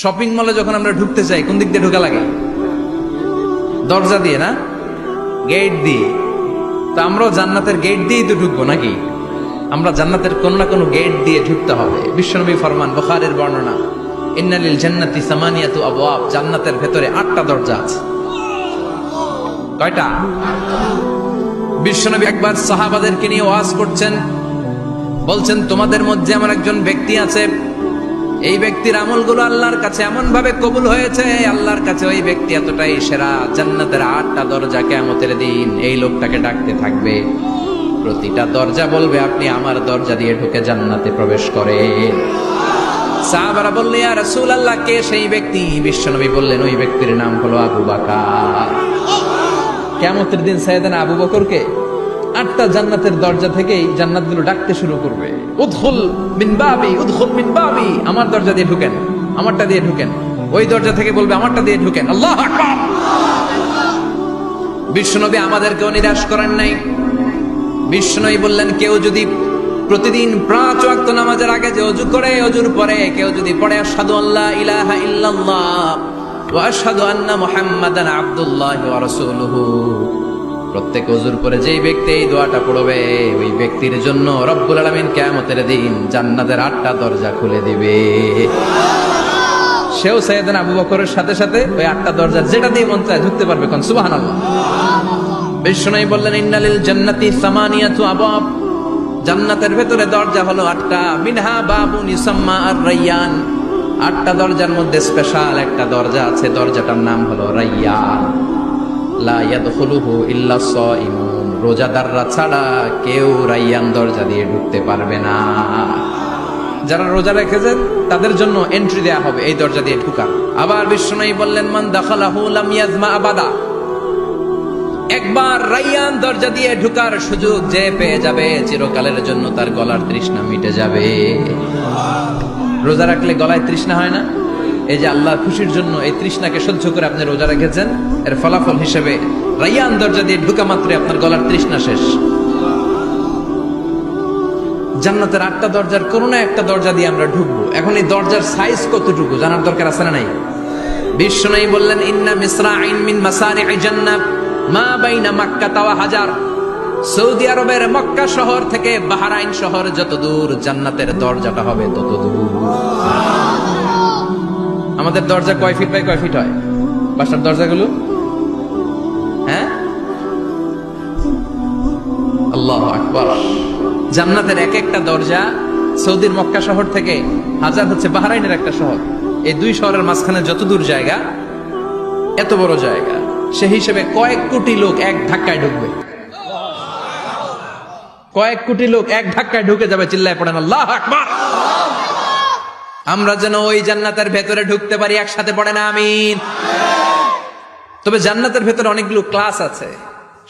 Shopping মলে যখন আমরা ঢুকতে চাই কোন দিক দিয়ে ঢোকা লাগে? দরজা দিয়ে না, গেট দিয়ে। তো আমরাও জান্নাতের গেট দিয়েই তো ঢুকবো নাকি? আমরা জান্নাতের কোন না কোনো গেট দিয়ে ঢুকতে হবে। বিশ্বনবী ফরমান, বুখারীর বর্ণনা, ইন্নালিল জান্নাতি সামানিয়াতু আবওয়াব, জান্নাতের ভেতরে 8টা দরজা আছে। কয়টা? বিশ্বনবী একবার সাহাবাদেরকে নিয়ে ওয়াজ করছেন, বলছেন তোমাদের মধ্যে এমন একজন ব্যক্তি আছে, এই ব্যক্তির আমলগুলো আল্লাহর কাছে এমন ভাবে কবুল হয়েছে, আল্লাহর কাছে ওই ব্যক্তি এতটাই সেরা, জান্নাতের 8টা দরজা কিয়ামতের দিন এই লোকটাকে ডাকতে থাকবে। প্রতিটা দরজা বলবে আপনি আমার দরজা দিয়ে ঢুকে জান্নাতে প্রবেশ করেন। সাহাবারা বললেন, ইয়া রাসূলুল্লাহ, কে সেই ব্যক্তি? বিশ্বনবী বললেন, ওই ব্যক্তির নাম হলো আবু বকর। কিয়ামতের দিন সাইয়েদনা আবু বকরকে 8টা জান্নাতের দরজা থেকেই জান্নাতগুলো ডাকতে শুরু করবে, উদখুল মিন বাবি, উদখুল মিন বাবি, আমার দরজা দিয়ে ঢুকেন, আমারটা দিয়ে ঢুকেন। ওই দরজা থেকে বলবে আমারটা দিয়ে ঢুকেন। আল্লাহু আকবার। বিশ্বনবী আমাদেরকেও নিরাশ করেন নাই। বিশ্বনবী বললেন, কেউ যদি প্রতিদিন 5 ওয়াক্ত নামাজের আগে যে ওযু করে, ওযুর পরে কেউ যদি পড়ে আশহাদু আল্লা ইলাহা ইল্লাল্লাহ ওয়া আশহাদু আন্না মুহাম্মাদান আবদুল্লাহি ওয়া রাসূলুহু, প্রত্যেক ওযুর পরে যেই ব্যক্তি এই দোয়াটা পড়বে, ওই ব্যক্তির জন্য রব্বুল আলামিন কিয়ামতের দিন জান্নাতের 8টা দরজা খুলে দিবে। সেও সাইয়েদনা আবু বকরের সাথে সাথে ওই 8টা দরজা যেটা দিয়ে মন চায় ঢুকতে পারবে। কোন সুবহানাল্লাহ। বিশ্বনবী বললেন, ইন্নালিল জান্নাতি সামানিয়াতু আবওয়াব, জান্নাতের ভেতরে দরজা হলো 8টা, মিনহা বাবুন ইউসাম্মা আর-রায়্যান, 8টা দরজার মধ্যে স্পেশাল একটা দরজা আছে, দরজাটার নাম হলো রায়্যান। লা ইয়াদখুলুহু ইল্লা সাইমুন, রোজাদাররা ছাড়া কেউ রায়্যান দরজা দিয়ে ঢুকতে পারবে না। যারা রোজা রেখেছেন তাদের জন্য এন্ট্রি দেয়া হবে এই দরজা দিয়ে ঢুকা। আবার বিশ্বনবী বললেন, মান দাখালাহু লাম ইয়াজমা আবাদা, একবার রায়্যান দরজা দিয়ে ঢুকার সুযোগ যে পেয়ে যাবে, চিরকালের জন্য তার গলার তৃষ্ণা মিটে যাবে। রোজা রাখলে গলায় তৃষ্ণা হয় না? এই যে আল্লাহর খুশির জন্য এই তৃষ্ণাকে সহ্য করে আপনি রোজা রেখেছেন, এর ফলাফল হিসেবে রায়্যান দরজা দিয়ে ঢুকা মাত্রই আপনার গলার তৃষ্ণা শেষ। জান্নাতের 8টা দরজার কোন না একটা দরজা দিয়ে আমরা ঢুকবো। এখন এই দরজার সাইজ কতটুকু জানার দরকার আছে না নাই? বিশ্বনবী বললেন, ইন্না মিসরাইন মিন মাসারি'i জান্নাহ মা বাইনা মাক্কা ওয়া হাজার, সৌদি আরবের মক্কা শহর থেকে বাহরাইন শহর যত দূর, জান্নাতের দরজাটা হবে তত দূর। আমাদের দরজা কয় ফিট বাই কয় ফিট হয়? বাসার দরজাগুলো, হ্যাঁ? আল্লাহু আকবার। জান্নাতের এক একটা দরজা, সৌদির মক্কা শহর থেকে হাজার হচ্ছে বাহরাইনের একটা শহর, এই দুই শহরের মাঝখানে যত দূর জায়গা, এত বড় জায়গা, সে হিসেবে কয়েক কোটি লোক এক ধাক্কায় ঢুকবে। কয়েক কোটি লোক এক ধাক্কায় ঢুকে যাবে। চিল্লায় পড়েন আল্লাহু আকবার। আমরা যেন ওই জান্নাতের ভেতরে ঢুকতে পারি, একসাথে পড়েন আমিন। তবে জান্নাতের ভেতরে অনেকগুলো ক্লাস আছে,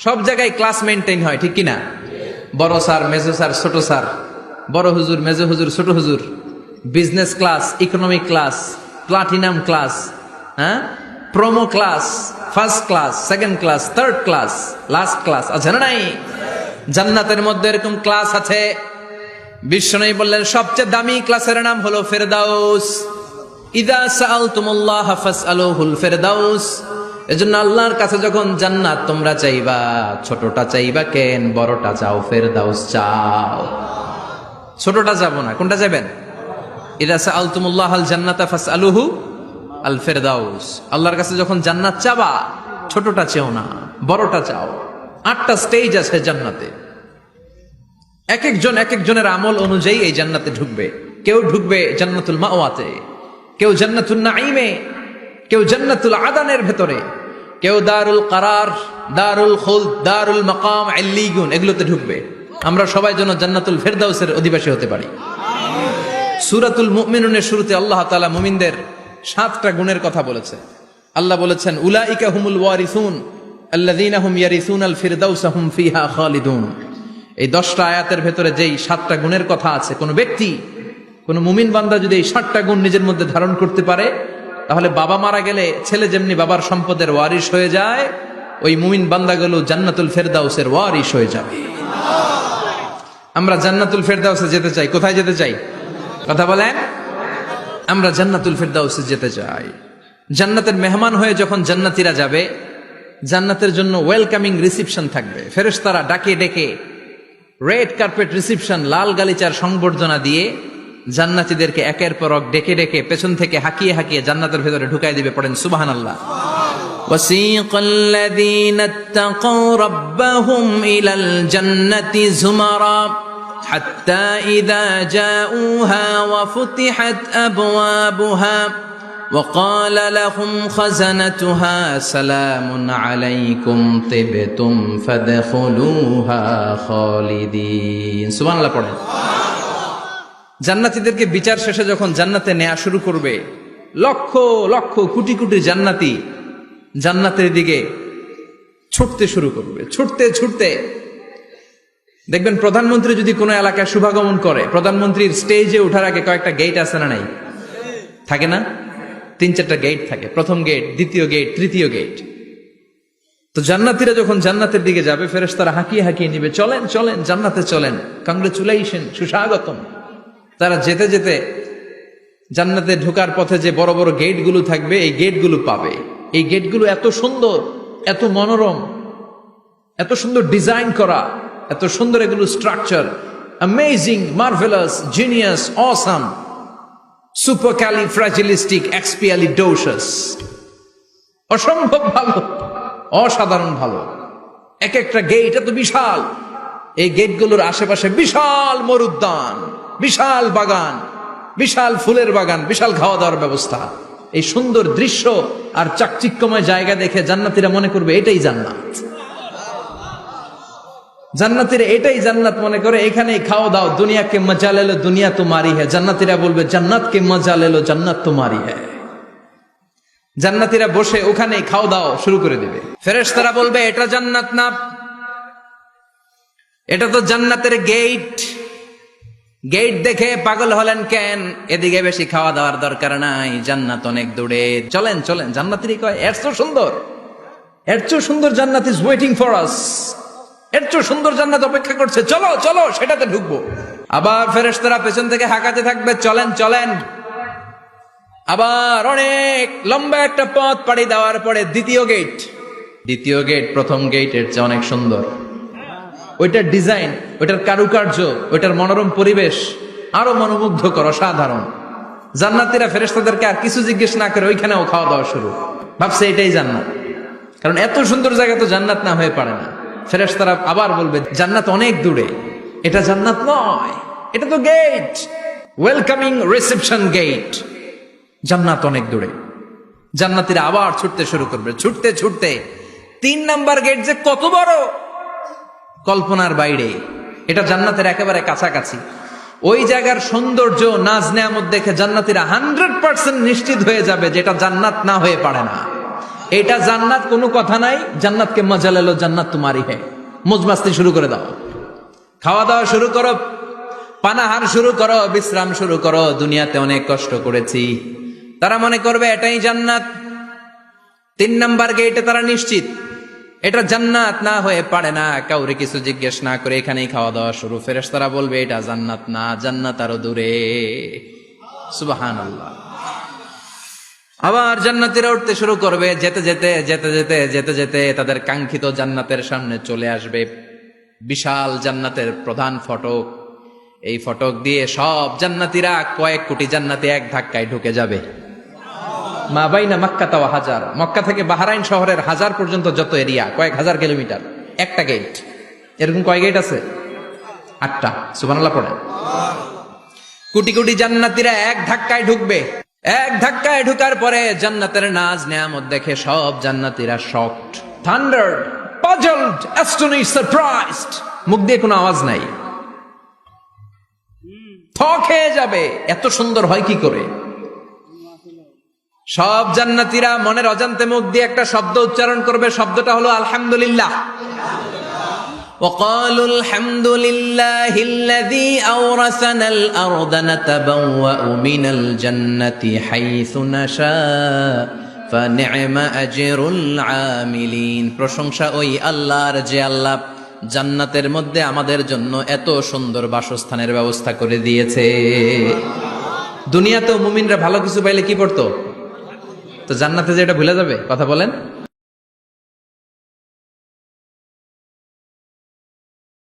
সব জায়গায় ক্লাস মেনটেন হয়, ঠিক কিনা? বড় স্যার, মেজো স্যার, ছোট স্যার, বড় হুজুর, মেজো হুজুর, ছোট হুজুর, business class, economic class, platinum class, হ্যাঁ, promo class, first class, second class, third class, last class আছে না নাই? জান্নাতের মধ্যে এরকম ক্লাস আছে। বিশ্বনবী বললেন, সবচেয়ে দামি ক্লাসের নাম হলো ফেরদাউস। ইযা সাআলতুমুল্লাহ ফাসআলুহুল ফেরদাউস, এজন্য আল্লাহর কাছে যখন জান্নাত তোমরা চাইবা, ছোটটা চাইবা কেন, বড়টা চাও, ফেরদাউস চাও। ছোটটা যাবো না, কোনটা যাবেন? ইযা সাআলতুমুল্লাহ আল জান্নাতা ফাসআলুহু আল ফেরদাউস, আল্লাহর কাছে যখন জান্নাত চাবা, ছোটটা চেও না, বড়টা চাও। 8টা স্টেজ আছে জান্নাতে, এক একজনের আমল অনুযায়ী এই জান্নাতে ঢুকবে। কেউ ঢুকবে জান্নাতুল মাওয়াতে, কেউ জান্নাতুল নাঈমে, কেউ জান্নাতুল আদানের ভেতরে, কেউ দারুল কারার, দারুল খুলদ, দারুল মাকাম, ইল্লিগুন, এগুলোতে ঢুকবে। আমরা সবাই যেন জান্নাতুল ফেরদাউসের অধিবাসী হতে পারি। সূরাতুল মুমিনুনের শুরুতে আল্লাহ তাআলা মুমিনদের 7টা গুণের কথা বলেছে। আল্লাহ বলেছেন, উলাইকা হুমুল ওয়ারিসুন আল্লাযীনা হুম ইয়ারিসুনাল ফিরদাউসা হুম ফিহা খালিদুন। এই 10টা আয়াতের ভেতরে যেই 7টা গুণের কথা আছে, কোন ব্যক্তি, কোন মুমিন বান্দা যদি এই 7টা গুণ নিজের মধ্যে ধারণ করতে পারে, তাহলে বাবা মারা গেলে ছেলে যেমনি বাবার সম্পদের ওয়ারিশ হয়ে যায়, ওই মুমিন বান্দাগুলো জান্নাতুল ফেরদাউসের ওয়ারিশ হয়ে যাবে। আমরা জান্নাতুল ফেরদাউসে যেতে চাই। কোথায় যেতে চাই? কথা বলেন। আমরা জান্নাতুল ফিরদাউসে যেতে চাই। জান্নাতের মেহমান হয়ে যখন জান্নাতীরা যাবে, জান্নাতের জন্য ওয়েলকামিং রিসিপশন থাকবে। ফেরেশতারা ডাকে ডেকে রেড কার্পেট রিসিপশন, লাল গালিচার সংবর্ধনা দিয়ে জান্নাতীদেরকে একের পর এক ডেকে ডেকে পেছন থেকে হাঁকিয়ে হাঁকিয়ে জান্নাতের ভেতরে ঢুকাই দিবে। পড়েন সুবহানাল্লাহ। وسيق الذين اتقوا ربهم إلى الجنة زمرا حتى إذا جاءوها وفتحت أبوابها وقال لهم خزنتها سلام عليكم طبتم فادخلوها خالدين سبحان الله পড়েন। জান্নাতীদেরকে বিচার শেষে যখন জান্নাতে নেওয়া শুরু করবে, লক্ষ লক্ষ কোটি কোটি জান্নাতি জান্নাতের দিকে ছুটতে শুরু করবে। ছুটতে ছুটতে দেখবেন প্রধানমন্ত্রী যদি কোনো এলাকায় শুভাগমন করে, প্রধানমন্ত্রীর স্টেজে ওঠার আগে কয়েকটা গেট আছে না নাই? থাকে না? 3-4টা গেট থাকে। প্রথম গেট, দ্বিতীয় গেট, তৃতীয় গেট। তো জান্নাতীরা যখন জান্নাতের দিকে যাবে, ফেরেশতারা হাঁকিয়ে হাঁকিয়ে নিবে, চলেন চলেন জান্নাতে চলেন, কংগ্রেচুলেশন, সুস্বাগতম। তারা যেতে যেতে জান্নাতে ঢোকার পথে যে বড় বড় গেটগুলো থাকবে, এই গেটগুলো পাবে। এই গেটগুলো এত সুন্দর, এত মনোরম, এত সুন্দর ডিজাইন করা, এত সুন্দর এগুলো structure, amazing, marvellous, genius, awesome, supercalifragilisticexpialidocious, অসম্ভব ভালো, অসাধারণ ভালো। এক একটা গেট এত বিশাল। এই গেটগুলোর আশেপাশে বিশাল মরুদ্যান, বিশাল বাগান, বিশাল ফুলের বাগান, বিশাল খাওয়া দাওয়ার ব্যবস্থা। এই সুন্দর দৃশ্য আর চাকচিক্যময় জায়গা দেখে জান্নাতীরা মনে করবে এটাই জান্নাত। জান্নাতীরা এটাই জান্নাত মনে করে, এখানেই খাওয়া দাও। দুনিয়া কে মজা লে লো, দুনিয়া তোমারি হ্যায়। জান্নাতীরা বলবে জান্নাত কে মজা লে লো, জান্নাত তোমারি হ্যায়। জান্নাতীরা বসে ওখানেই খাওয়া দাও শুরু করে দিবে। ফেরেশতারা বলবে এটা জান্নাত না, এটা তো জান্নাতের গেট। গেট দেখে পাগল হলেন কেন? এদিকে বেশি খাওয়া দাওয়ার দরকার নাই, জান্নাত অনেক দূরে। চলেন চলেন। জান্নাতীরা কয় এর চেয়ে সুন্দর, এর চেয়ে সুন্দর জান্নাত ইজ ওয়েটিং ফর আস। এর চেয়ে সুন্দর জান্নাত অপেক্ষা করছে, চলো চলো সেটাতে ঢুকবো। আবার ফেরেশতারা পেছন থেকে হাঁকাতে থাকবে, চলেন চলেন। আবার অনেক লম্বা একটা পথ পাড়ি দেওয়ার পরে দ্বিতীয় গেট। দ্বিতীয় গেট প্রথম গেটের চেয়ে অনেক সুন্দর। ওইটার ডিজাইন, ওইটার কারুকার্য, ওইটার মনোরম পরিবেশ আরো মনোমুগ্ধকর, অসাধারণ। জান্নাতীরা ফেরেশতাদেরকে আর কিছু জিজ্ঞেস না করে ওইখানেও খাওয়া দাওয়া শুরু। ভাবছে এটাই জান্নাত, কারণ এত সুন্দর জায়গা তো জান্নাত না হয়ে পারে না। ফেরেশতারা আবার বলবে জান্নাত অনেক দূরে, এটা জান্নাত নয়, এটা তো গেট, ওয়েলকামিং রিসেপশন গেট। জান্নাত অনেক দূরে। জান্নাতীরা আবার ছুটতে শুরু করবে। ছুটতে ছুটতে 3 নাম্বার গেট যে কত বড়, কল্পনার বাইরে। এটা জান্নাতের একেবারে কাছাকাছি। ওই জায়গার সৌন্দর্য, নাজ নেয়ামত দেখে জান্নাতীরা 100% নিশ্চিত হয়ে যাবে যে এটা জান্নাত না হয়ে পারে না। এটা জান্নাত, কোনো কথা নাই। জান্নাতকে মজা লেলো, জান্নাত তোমারই হ্যায়। মজমাস্তি শুরু করে দাও, খাওয়া দাওয়া শুরু করো, পানাহার শুরু করো, বিশ্রাম শুরু করো। দুনিয়াতে অনেক কষ্ট করেছি। তারা মনে করবে এটাই জান্নাত। 3 নাম্বার গেটে তারা নিশ্চিত এটা জান্নাত না হয়ে পারে না। কাউরে কিছু জিজ্ঞেস না করে এখানেই খাওয়া দাওয়া শুরু। ফেরেশতারা বলবে এটা জান্নাত না, জান্নাত আরো দূরে। সুবহানাল্লাহ। আবার জান্নাতীরা উঠতে শুরু করবে। যেতে যেতে যেতে যেতে যেতে যেতে তাদের কাঙ্ক্ষিত জান্নাতের সামনে চলে আসবে। বিশাল জান্নাতের প্রধান ফটক। এই ফটক দিয়ে সব জান্নাতীরা, কয়েক কোটি জান্নাতি এক ধাক্কায় ঢুকে যাবে। মা বাইনা মক্কা তাওয়া হাজার, মক্কা থেকে বাহরাইন শহরের হাজার পর্যন্ত যত এরিয়া, কয়েক হাজার কিলোমিটার, একটা গেট। এরকম কয় গেট আছে? 8টা। সুবহানাল্লাহ পড়ে। কোটি কোটি জান্নাতীরা এক ধাক্কায় ঢুকবে। এক ধাক্কায় ঢুকার পরে জান্নাতের নাজ নেয়ামত দেখে সব জান্নাতীরা শকড, থান্ডার্ড, পাজলড, অ্যাস্টনিশড, সারপ্রাইজড। মুখ দিয়ে কোনো আওয়াজ নাই, থ খেয়ে যাবে। এত সুন্দর হয় কি করে? সব জান্নাতীরা মনের অজান্তে মুখ দিয়ে একটা শব্দ উচ্চারণ করবে। শব্দটা হলো আলহামদুলিল্লাহ। وقالوا الحمد لله الذي أورثنا الأرض نتبوأ من الجنة حيث نشاء فنعم أجر العاملين। প্রশংসা ওই আল্লাহর যে আল্লাহ জান্নাতের মধ্যে আমাদের জন্য এত সুন্দর বাসস্থানের ব্যবস্থা করে দিয়েছে। দুনিয়াতেও মুমিনরা ভালো কিছু পাইলে কি পড়তো? তো জান্নাতে যে এটা ভুলে যাবে, কথা বলেন।